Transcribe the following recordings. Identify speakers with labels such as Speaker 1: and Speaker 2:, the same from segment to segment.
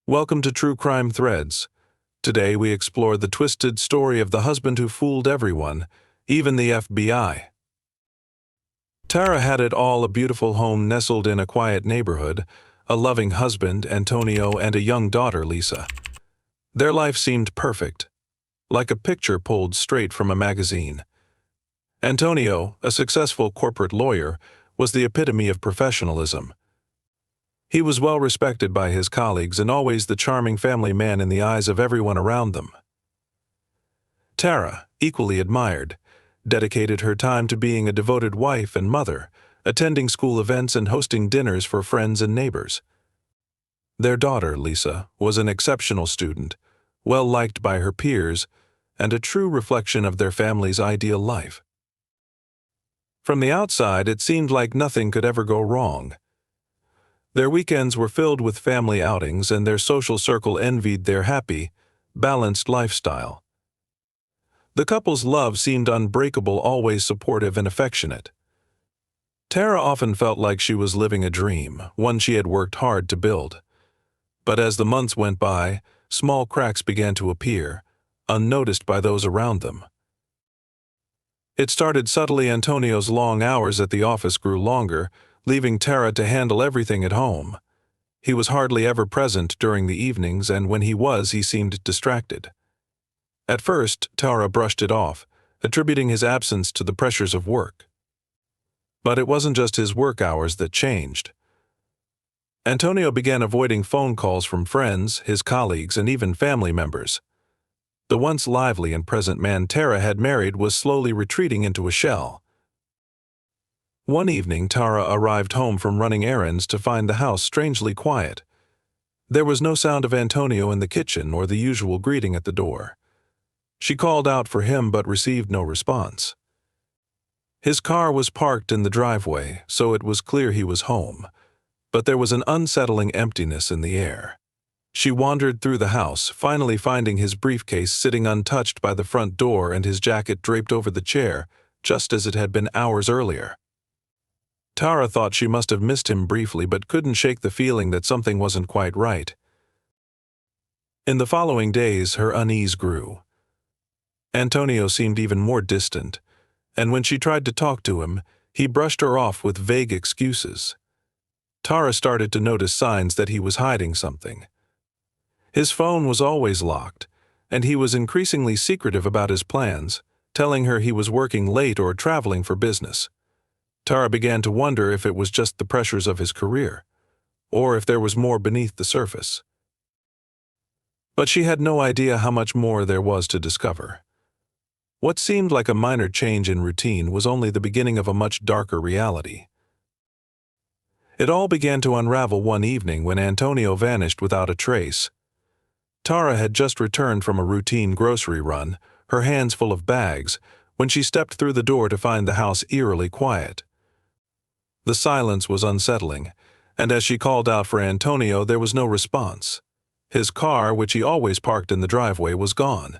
Speaker 1: Welcome to True Crime Threads. Today we explore the twisted story of the husband who fooled everyone, even the FBI. Tara had it all: a beautiful home nestled in a quiet neighborhood, a loving husband, Antonio, and a young daughter, Lisa. Their life seemed perfect, like a picture pulled straight from a magazine. Antonio, a successful corporate lawyer, was the epitome of professionalism. He was well respected by his colleagues and always the charming family man in the eyes of everyone around them. Tara, equally admired, dedicated her time to being a devoted wife and mother, attending school events and hosting dinners for friends and neighbors. Their daughter, Lisa, was an exceptional student, well liked by her peers, and a true reflection of their family's ideal life. From the outside, it seemed like nothing could ever go wrong. Their weekends were filled with family outings, and their social circle envied their happy, balanced lifestyle. The couple's love seemed unbreakable, always supportive and affectionate. Tara often felt like she was living a dream, one she had worked hard to build. But as the months went by, small cracks began to appear, unnoticed by those around them. It started subtly. Antonio's long hours at the office grew longer, leaving Tara to handle everything at home. He was hardly ever present during the evenings, and when he was, he seemed distracted. At first, Tara brushed it off, attributing his absence to the pressures of work. But it wasn't just his work hours that changed. Antonio began avoiding phone calls from friends, his colleagues, and even family members. The once lively and present man Tara had married was slowly retreating into a shell. One evening, Tara arrived home from running errands to find the house strangely quiet. There was no sound of Antonio in the kitchen or the usual greeting at the door. She called out for him but received no response. His car was parked in the driveway, so it was clear he was home, but there was an unsettling emptiness in the air. She wandered through the house, finally finding his briefcase sitting untouched by the front door and his jacket draped over the chair, just as it had been hours earlier. Tara thought she must have missed him briefly, but couldn't shake the feeling that something wasn't quite right. In the following days, her unease grew. Antonio seemed even more distant, and when she tried to talk to him, he brushed her off with vague excuses. Tara started to notice signs that he was hiding something. His phone was always locked, and he was increasingly secretive about his plans, telling her he was working late or traveling for business. Tara began to wonder if it was just the pressures of his career, or if there was more beneath the surface. But she had no idea how much more there was to discover. What seemed like a minor change in routine was only the beginning of a much darker reality. It all began to unravel one evening when Antonio vanished without a trace. Tara had just returned from a routine grocery run, her hands full of bags, when she stepped through the door to find the house eerily quiet. The silence was unsettling, and as she called out for Antonio, there was no response. His car, which he always parked in the driveway, was gone.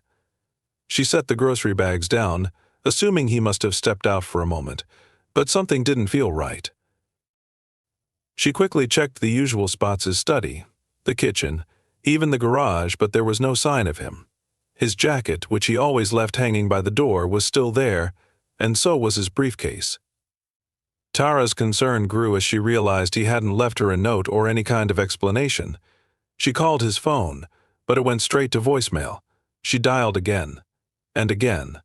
Speaker 1: She set the grocery bags down, assuming he must have stepped out for a moment, but something didn't feel right. She quickly checked the usual spots: his study, the kitchen, even the garage, but there was no sign of him. His jacket, which he always left hanging by the door, was still there, and so was his briefcase. Tara's concern grew as she realized he hadn't left her a note or any kind of explanation. She called his phone, but it went straight to voicemail. She dialed again, and again.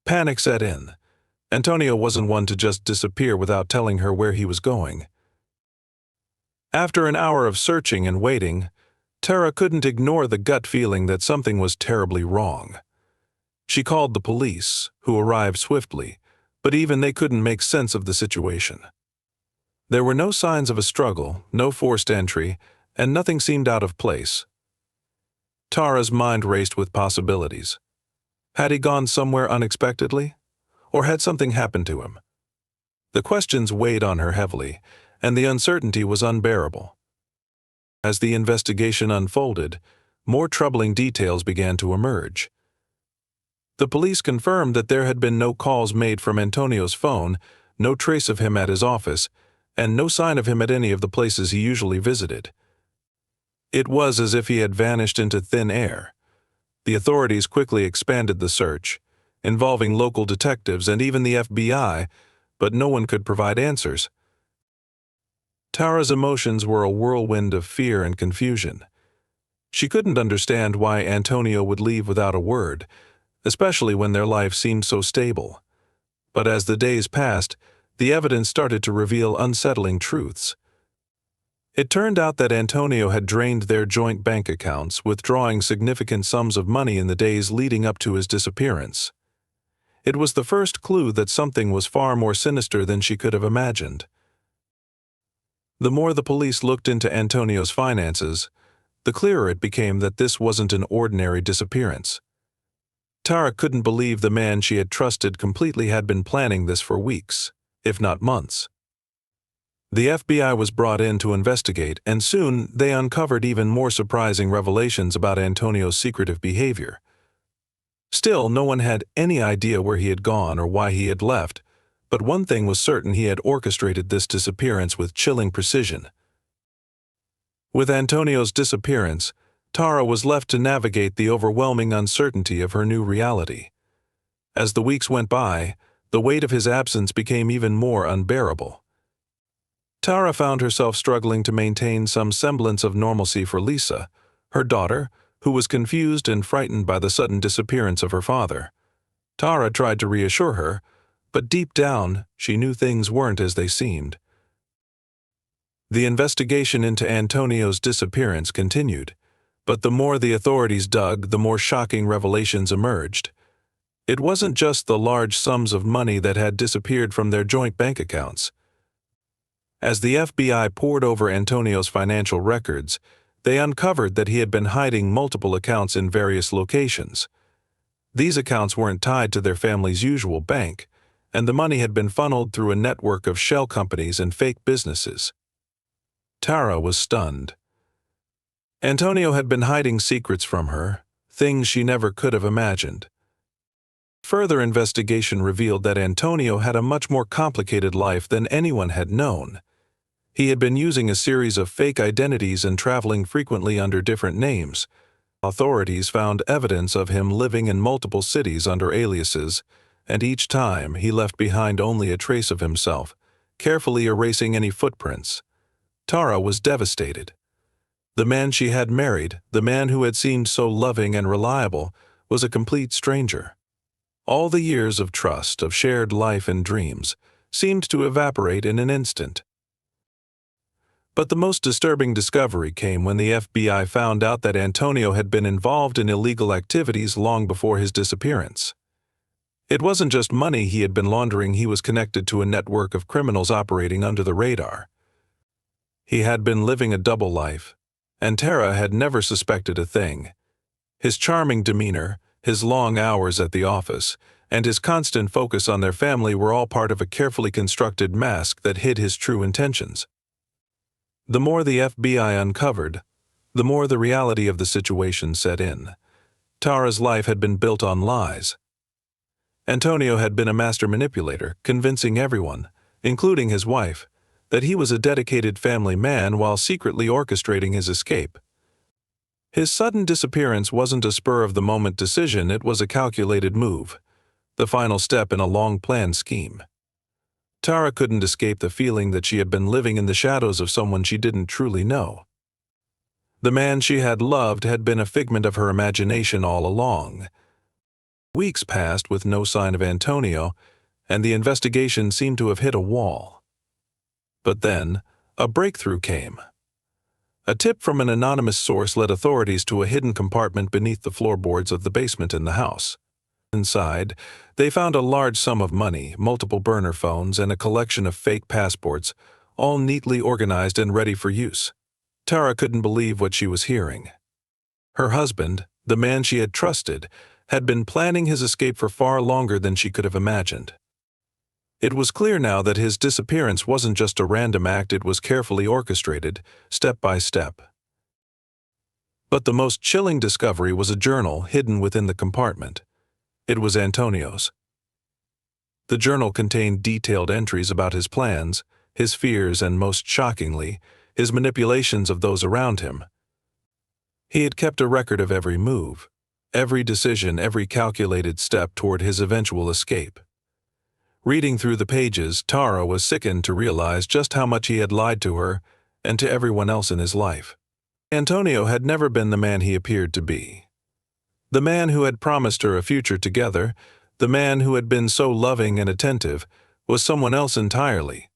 Speaker 1: Panic set in. Antonio wasn't one to just disappear without telling her where he was going. After an hour of searching and waiting, Tara couldn't ignore the gut feeling that something was terribly wrong. She called the police, who arrived swiftly, but even they couldn't make sense of the situation. There were no signs of a struggle, no forced entry, and nothing seemed out of place. Tara's mind raced with possibilities. Had he gone somewhere unexpectedly? Or had something happened to him? The questions weighed on her heavily, and the uncertainty was unbearable. As the investigation unfolded, more troubling details began to emerge. The police confirmed that there had been no calls made from Antonio's phone, no trace of him at his office, and no sign of him at any of the places he usually visited. It was as if he had vanished into thin air. The authorities quickly expanded the search, involving local detectives and even the FBI, but no one could provide answers. Tara's emotions were a whirlwind of fear and confusion. She couldn't understand why Antonio would leave without a word, especially when their life seemed so stable. But as the days passed, the evidence started to reveal unsettling truths. It turned out that Antonio had drained their joint bank accounts, withdrawing significant sums of money in the days leading up to his disappearance. It was the first clue that something was far more sinister than she could have imagined. The more the police looked into Antonio's finances, the clearer it became that this wasn't an ordinary disappearance. Tara couldn't believe the man she had trusted completely had been planning this for weeks, if not months. The FBI was brought in to investigate, and soon they uncovered even more surprising revelations about Antonio's secretive behavior. Still, no one had any idea where he had gone or why he had left, but one thing was certain: he had orchestrated this disappearance with chilling precision. With Antonio's disappearance, Tara was left to navigate the overwhelming uncertainty of her new reality. As the weeks went by, the weight of his absence became even more unbearable. Tara found herself struggling to maintain some semblance of normalcy for Lisa, her daughter, who was confused and frightened by the sudden disappearance of her father. Tara tried to reassure her, but deep down, she knew things weren't as they seemed. The investigation into Antonio's disappearance continued, but the more the authorities dug, the more shocking revelations emerged. It wasn't just the large sums of money that had disappeared from their joint bank accounts. As the FBI pored over Antonio's financial records, they uncovered that he had been hiding multiple accounts in various locations. These accounts weren't tied to their family's usual bank, and the money had been funneled through a network of shell companies and fake businesses. Tara was stunned. Antonio had been hiding secrets from her, things she never could have imagined. Further investigation revealed that Antonio had a much more complicated life than anyone had known. He had been using a series of fake identities and traveling frequently under different names. Authorities found evidence of him living in multiple cities under aliases, and each time he left behind only a trace of himself, carefully erasing any footprints. Tara was devastated. The man she had married, the man who had seemed so loving and reliable, was a complete stranger. All the years of trust, of shared life and dreams, seemed to evaporate in an instant. But the most disturbing discovery came when the FBI found out that Antonio had been involved in illegal activities long before his disappearance. It wasn't just money he had been laundering; he was connected to a network of criminals operating under the radar. He had been living a double life, and Tara had never suspected a thing. His charming demeanor, his long hours at the office, and his constant focus on their family were all part of a carefully constructed mask that hid his true intentions. The more the FBI uncovered, the more the reality of the situation set in. Tara's life had been built on lies. Antonio had been a master manipulator, convincing everyone, including his wife, that he was a dedicated family man while secretly orchestrating his escape. His sudden disappearance wasn't a spur-of-the-moment decision; it was a calculated move, the final step in a long-planned scheme. Tara couldn't escape the feeling that she had been living in the shadows of someone she didn't truly know. The man she had loved had been a figment of her imagination all along. Weeks passed with no sign of Antonio, and the investigation seemed to have hit a wall. But then, a breakthrough came. A tip from an anonymous source led authorities to a hidden compartment beneath the floorboards of the basement in the house. Inside, they found a large sum of money, multiple burner phones, and a collection of fake passports, all neatly organized and ready for use. Tara couldn't believe what she was hearing. Her husband, the man she had trusted, had been planning his escape for far longer than she could have imagined. It was clear now that his disappearance wasn't just a random act; it was carefully orchestrated, step by step. But the most chilling discovery was a journal hidden within the compartment. It was Antonio's. The journal contained detailed entries about his plans, his fears, and most shockingly, his manipulations of those around him. He had kept a record of every move, every decision, every calculated step toward his eventual escape. Reading through the pages, Tara was sickened to realize just how much he had lied to her and to everyone else in his life. Antonio had never been the man he appeared to be. The man who had promised her a future together, the man who had been so loving and attentive, was someone else entirely.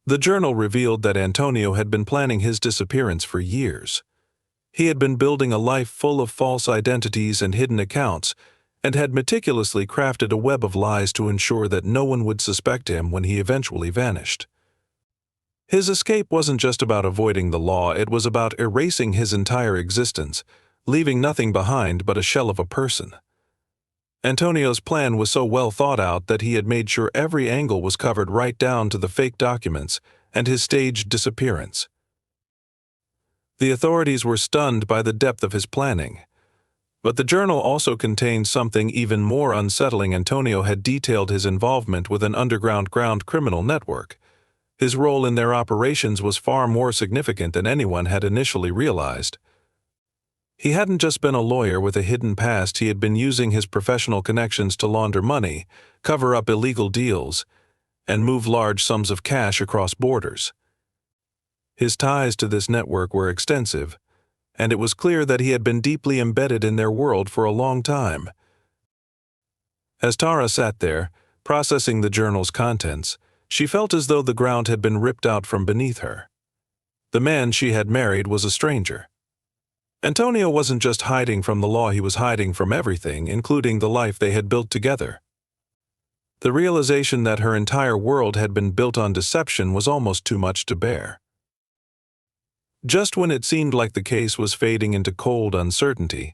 Speaker 1: The journal revealed that Antonio had been planning his disappearance for years. He had been building a life full of false identities and hidden accounts, and had meticulously crafted a web of lies to ensure that no one would suspect him when he eventually vanished. His escape wasn't just about avoiding the law, it was about erasing his entire existence, leaving nothing behind but a shell of a person. Antonio's plan was so well thought out that he had made sure every angle was covered right down to the fake documents and his staged disappearance. The authorities were stunned by the depth of his planning. But the journal also contained something even more unsettling. Antonio had detailed his involvement with an underground criminal network. His role in their operations was far more significant than anyone had initially realized. He hadn't just been a lawyer with a hidden past, he had been using his professional connections to launder money, cover up illegal deals, and move large sums of cash across borders. His ties to this network were extensive, and it was clear that he had been deeply embedded in their world for a long time. As Tara sat there, processing the journal's contents, she felt as though the ground had been ripped out from beneath her. The man she had married was a stranger. Antonio wasn't just hiding from the law, he was hiding from everything, including the life they had built together. The realization that her entire world had been built on deception was almost too much to bear. Just when it seemed like the case was fading into cold uncertainty,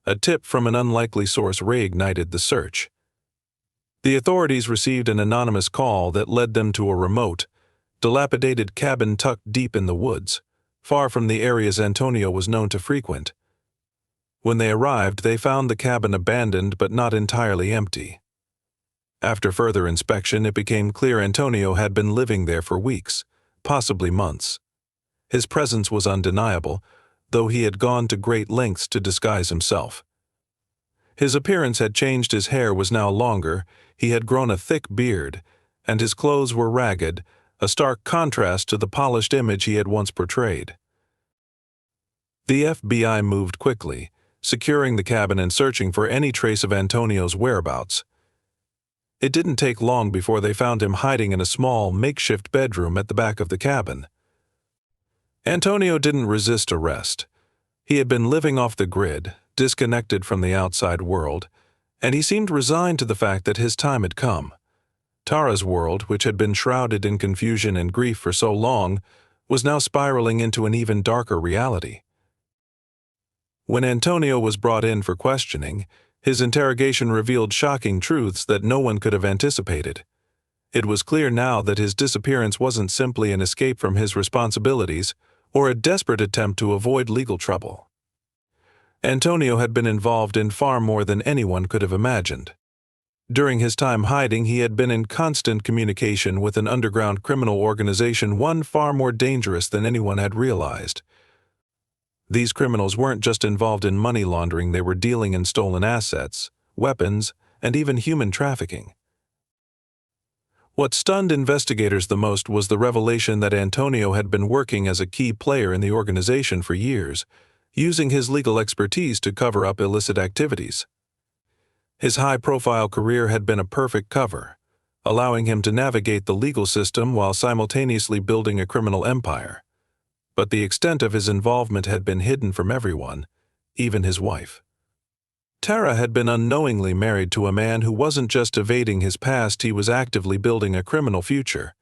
Speaker 1: a tip from an unlikely source reignited the search. The authorities received an anonymous call that led them to a remote, dilapidated cabin tucked deep in the woods, far from the areas Antonio was known to frequent. When they arrived, they found the cabin abandoned but not entirely empty. After further inspection, it became clear Antonio had been living there for weeks, possibly months. His presence was undeniable, though he had gone to great lengths to disguise himself. His appearance had changed, his hair was now longer, he had grown a thick beard, and his clothes were ragged, a stark contrast to the polished image he had once portrayed. The FBI moved quickly, securing the cabin and searching for any trace of Antonio's whereabouts. It didn't take long before they found him hiding in a small, makeshift bedroom at the back of the cabin. Antonio didn't resist arrest. He had been living off the grid, disconnected from the outside world, and he seemed resigned to the fact that his time had come. Tara's world, which had been shrouded in confusion and grief for so long, was now spiraling into an even darker reality. When Antonio was brought in for questioning, his interrogation revealed shocking truths that no one could have anticipated. It was clear now that his disappearance wasn't simply an escape from his responsibilities or a desperate attempt to avoid legal trouble. Antonio had been involved in far more than anyone could have imagined. During his time hiding, he had been in constant communication with an underground criminal organization, one far more dangerous than anyone had realized. These criminals weren't just involved in money laundering, they were dealing in stolen assets, weapons, and even human trafficking. What stunned investigators the most was the revelation that Antonio had been working as a key player in the organization for years, using his legal expertise to cover up illicit activities. His high-profile career had been a perfect cover, allowing him to navigate the legal system while simultaneously building a criminal empire. But the extent of his involvement had been hidden from everyone, even his wife. Tara had been unknowingly married to a man who wasn't just evading his past, he was actively building a criminal future.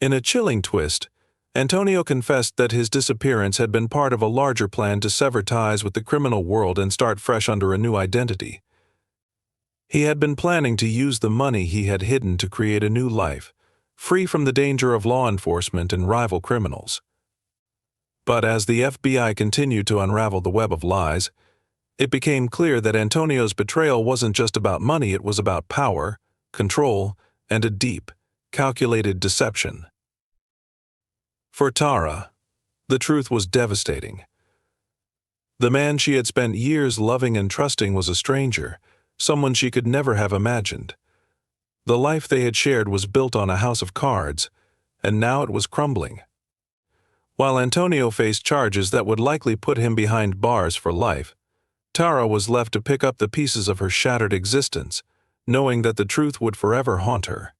Speaker 1: In a chilling twist, Antonio confessed that his disappearance had been part of a larger plan to sever ties with the criminal world and start fresh under a new identity. He had been planning to use the money he had hidden to create a new life, free from the danger of law enforcement and rival criminals. But as the FBI continued to unravel the web of lies, it became clear that Antonio's betrayal wasn't just about money, it was about power, control, and a deep, calculated deception. For Tara, The truth was devastating. The man she had spent years loving and trusting was a stranger, someone she could never have imagined. The life they had shared was built on a house of cards, and now it was crumbling. While Antonio faced charges that would likely put him behind bars for life, Tara was left to pick up the pieces of her shattered existence, knowing that the truth would forever haunt her.